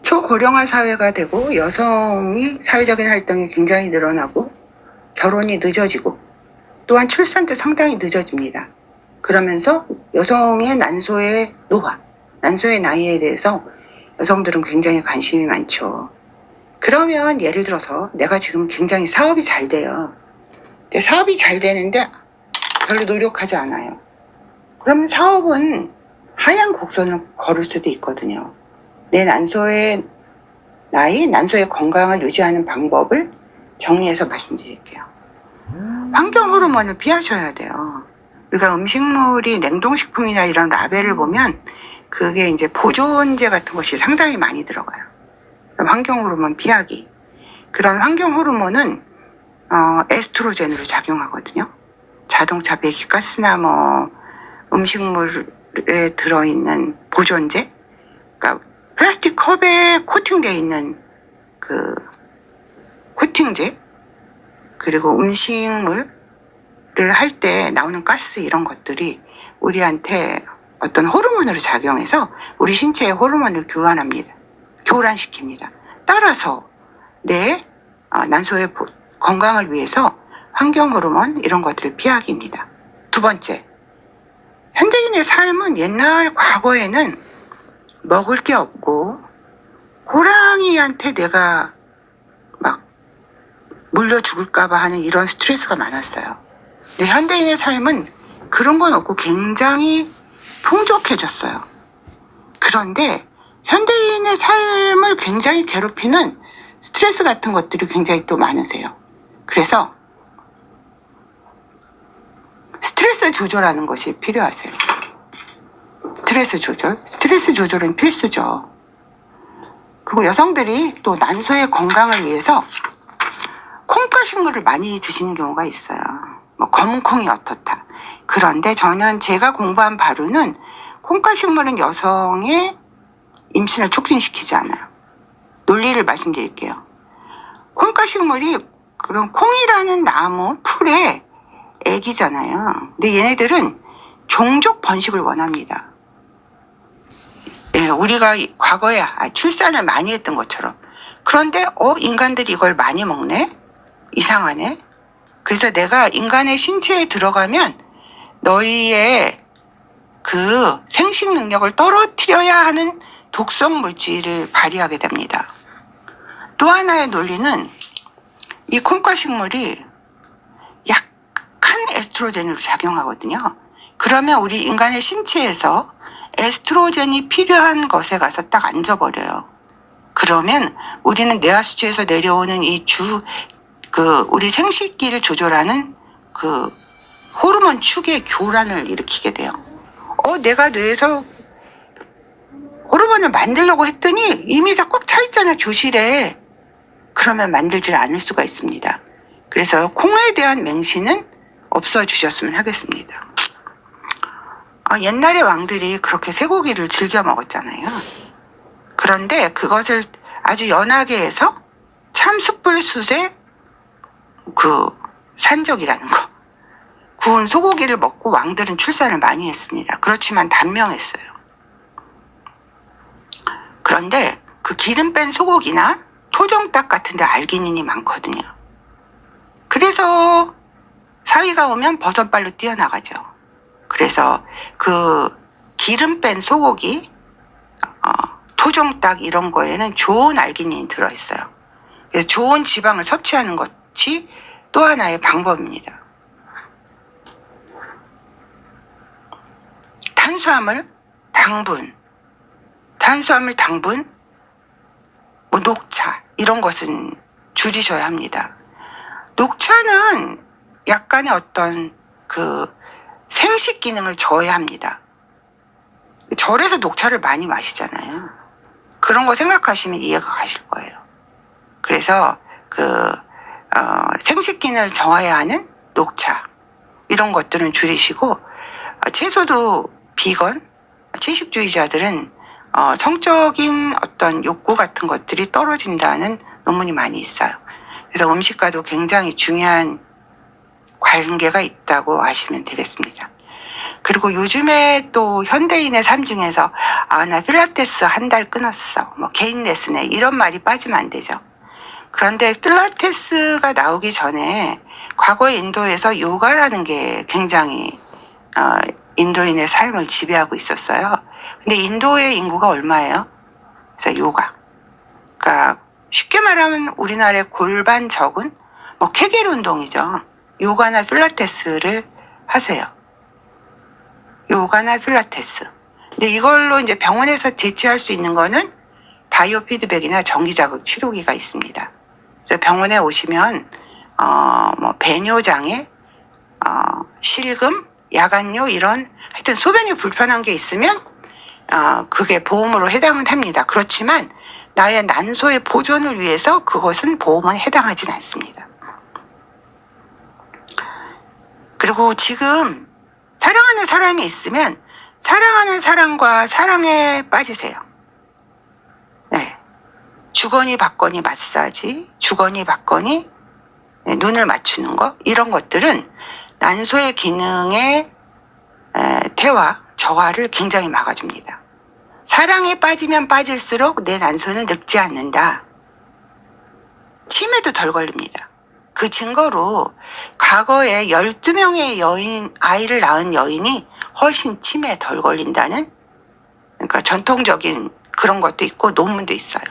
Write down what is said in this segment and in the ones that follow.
초고령화 사회가 되고 여성이 사회적인 활동이 굉장히 늘어나고 결혼이 늦어지고 또한 출산도 상당히 늦어집니다. 그러면서 여성의 난소의 노화, 난소의 나이에 대해서 여성들은 굉장히 관심이 많죠. 그러면 예를 들어서 내가 지금 굉장히 사업이 잘 돼요. 근데 사업이 잘 되는데 별로 노력하지 않아요. 그러면 사업은 하얀 곡선을 걸을 수도 있거든요. 내 난소의 나이, 난소의 건강을 유지하는 방법을 정리해서 말씀드릴게요. 환경 호르몬을 피하셔야 돼요. 우리가 음식물이 냉동식품이나 이런 라벨을 보면 그게 이제 보존제 같은 것이 상당히 많이 들어가요. 환경 호르몬 피하기. 그런 환경 호르몬은 에스트로겐으로 작용하거든요. 자동차 배기가스나 음식물에 들어있는 보존제, 그러니까 플라스틱 컵에 코팅되어 있는 그 코팅제, 그리고 음식물을 할 때 나오는 가스 이런 것들이 우리한테 어떤 호르몬으로 작용해서 우리 신체의 호르몬을 교란시킵니다. 따라서 내 난소의 건강을 위해서 환경 호르몬 이런 것들을 피하기입니다. 두 번째, 현대인의 삶은 옛날 과거에는 먹을 게 없고 호랑이한테 내가 막 물려 죽을까봐 하는 이런 스트레스가 많았어요. 근데 현대인의 삶은 그런 건 없고 굉장히 풍족해졌어요. 그런데 현대인의 삶을 굉장히 괴롭히는 스트레스 같은 것들이 굉장히 또 많으세요. 그래서 스트레스 조절하는 것이 필요하세요. 스트레스 조절은 필수죠. 그리고 여성들이 또 난소의 건강을 위해서 콩가식물을 많이 드시는 경우가 있어요. 검은 콩이 어떻다. 그런데 제가 공부한 바로는 콩가식물은 여성의 임신을 촉진시키지 않아요. 논리를 말씀드릴게요. 콩가식물이 그런 콩이라는 나무 풀의 애기잖아요. 근데 얘네들은 종족 번식을 원합니다. 예, 우리가 과거에 출산을 많이 했던 것처럼. 그런데 인간들이 이걸 많이 먹네? 이상하네? 그래서 내가 인간의 신체에 들어가면 너희의 그 생식 능력을 떨어뜨려야 하는 독성 물질을 발휘하게 됩니다. 또 하나의 논리는 이 콩가식물이 약한 에스트로겐으로 작용하거든요. 그러면 우리 인간의 신체에서 에스트로겐이 필요한 것에 가서 딱 앉아버려요. 그러면 우리는 뇌하수체에서 내려오는 우리 생식기를 조절하는 그 호르몬 축의 교란을 일으키게 돼요. 내가 뇌에서 호르몬을 만들려고 했더니 이미 다 꽉 차 있잖아, 교실에. 그러면 만들질 않을 수가 있습니다. 그래서 콩에 대한 맹신은 없어주셨으면 하겠습니다. 옛날에 왕들이 그렇게 쇠고기를 즐겨 먹었잖아요. 그런데 그것을 아주 연하게 해서 참숯불 산적이라는 거. 구운 소고기를 먹고 왕들은 출산을 많이 했습니다. 그렇지만 단명했어요. 그런데 그 기름 뺀 소고기나 토종닭 같은 데 알기닌이 많거든요. 그래서 사위가 오면 버선발로 뛰어나가죠. 그래서 그 기름 뺀 소고기, 토종닭 이런 거에는 좋은 알기닌이 들어있어요. 그래서 좋은 지방을 섭취하는 것이 또 하나의 방법입니다. 탄수화물, 당분, 녹차 이런 것은 줄이셔야 합니다. 녹차는 약간의 어떤 생식 기능을 저해합니다. 절에서 녹차를 많이 마시잖아요. 그런 거 생각하시면 이해가 가실 거예요. 그래서 생식 기능을 저해하는 녹차 이런 것들은 줄이시고, 채소도 비건, 채식주의자들은 성적인 어떤 욕구 같은 것들이 떨어진다는 논문이 많이 있어요. 그래서 음식과도 굉장히 중요한 관계가 있다고 아시면 되겠습니다. 그리고 요즘에 또 현대인의 삶 중에서 나 필라테스 한 달 끊었어. 뭐 개인 레슨에 이런 말이 빠지면 안 되죠. 그런데 필라테스가 나오기 전에 과거의 인도에서 요가라는 게 굉장히 인도인의 삶을 지배하고 있었어요. 근데 인도의 인구가 얼마예요? 그래서 요가. 그러니까 쉽게 말하면 우리나라의 골반 적은 뭐 케겔 운동이죠. 요가나 필라테스를 하세요. 요가나 필라테스. 근데 이걸로 이제 병원에서 대체할 수 있는 거는 바이오 피드백이나 전기자극 치료기가 있습니다. 그래서 병원에 오시면 뭐 배뇨장애, 실금, 야간뇨 이런 하여튼 소변이 불편한 게 있으면 그게 보험으로 해당은 합니다. 그렇지만 나의 난소의 보존을 위해서 그것은 보험은 해당하진 않습니다. 그리고 지금 사랑하는 사람이 있으면 사랑하는 사람과 사랑에 빠지세요. 네. 주거니 받거니 마사지, 주거니 받거니 눈을 맞추는 거 이런 것들은 난소의 기능의 태화, 저하를 굉장히 막아줍니다. 사랑에 빠지면 빠질수록 내 난소는 늙지 않는다. 치매도 덜 걸립니다. 그 증거로 과거에 12명의 아이를 낳은 여인이 훨씬 치매에 덜 걸린다는 그러니까 전통적인 그런 것도 있고 논문도 있어요.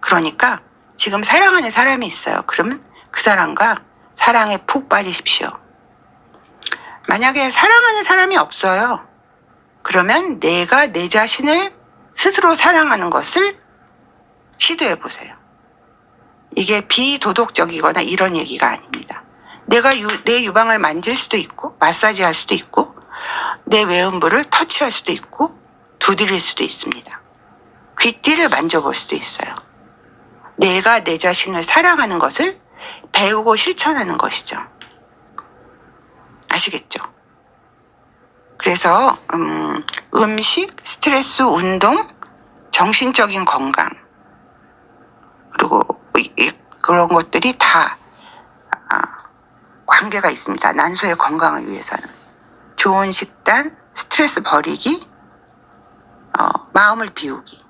그러니까 지금 사랑하는 사람이 있어요. 그러면 그 사람과 사랑에 푹 빠지십시오. 만약에 사랑하는 사람이 없어요. 그러면 내가 내 자신을 스스로 사랑하는 것을 시도해 보세요. 이게 비도덕적이거나 이런 얘기가 아닙니다. 내가 내 유방을 만질 수도 있고 마사지 할 수도 있고 내 외음부를 터치할 수도 있고 두드릴 수도 있습니다. 귀띠를 만져볼 수도 있어요. 내가 내 자신을 사랑하는 것을 배우고 실천하는 것이죠. 아시겠죠? 그래서 음식, 스트레스, 운동, 정신적인 건강 그리고 그런 것들이 다 관계가 있습니다. 난소의 건강을 위해서는. 좋은 식단, 스트레스 버리기, 마음을 비우기.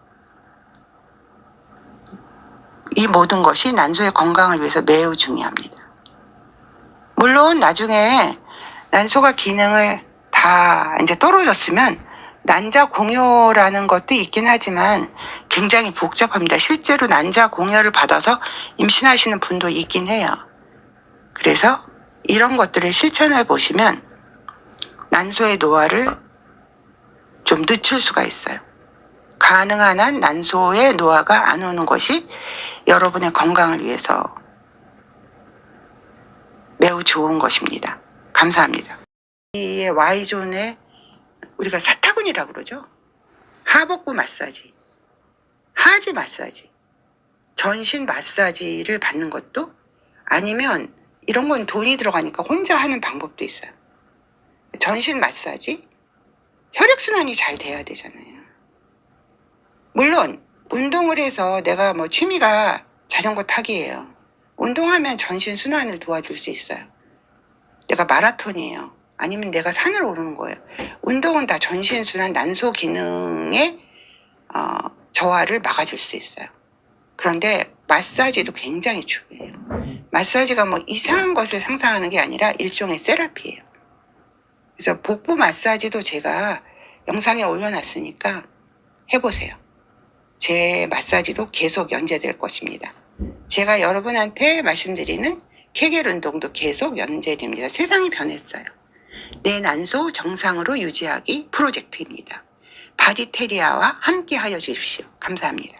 이 모든 것이 난소의 건강을 위해서 매우 중요합니다. 물론 나중에 난소가 기능을 다 이제 떨어졌으면 난자 공여라는 것도 있긴 하지만 굉장히 복잡합니다. 실제로 난자 공여를 받아서 임신하시는 분도 있긴 해요. 그래서 이런 것들을 실천해 보시면 난소의 노화를 좀 늦출 수가 있어요. 가능한 한 난소의 노화가 안 오는 것이 여러분의 건강을 위해서 매우 좋은 것입니다. 감사합니다. 이 Y존에 우리가 사타구니라고 그러죠. 하복부 마사지, 하지 마사지, 전신 마사지를 받는 것도 아니면 이런 건 돈이 들어가니까 혼자 하는 방법도 있어요. 전신 마사지, 혈액순환이 잘 돼야 되잖아요. 물론 운동을 해서 내가 뭐 취미가 자전거 타기예요. 운동하면 전신 순환을 도와줄 수 있어요. 내가 마라톤이에요. 아니면 내가 산을 오르는 거예요. 운동은 다 전신 순환, 난소 기능의 저하를 막아줄 수 있어요. 그런데 마사지도 굉장히 중요해요. 마사지가 뭐 이상한 것을 상상하는 게 아니라 일종의 세라피예요. 그래서 복부 마사지도 제가 영상에 올려놨으니까 해보세요. 제 마사지도 계속 연재될 것입니다. 제가 여러분한테 말씀드리는 케겔 운동도 계속 연재됩니다. 세상이 변했어요. 내 난소 정상으로 유지하기 프로젝트입니다. 바디테리아와 함께 하여 주십시오. 감사합니다.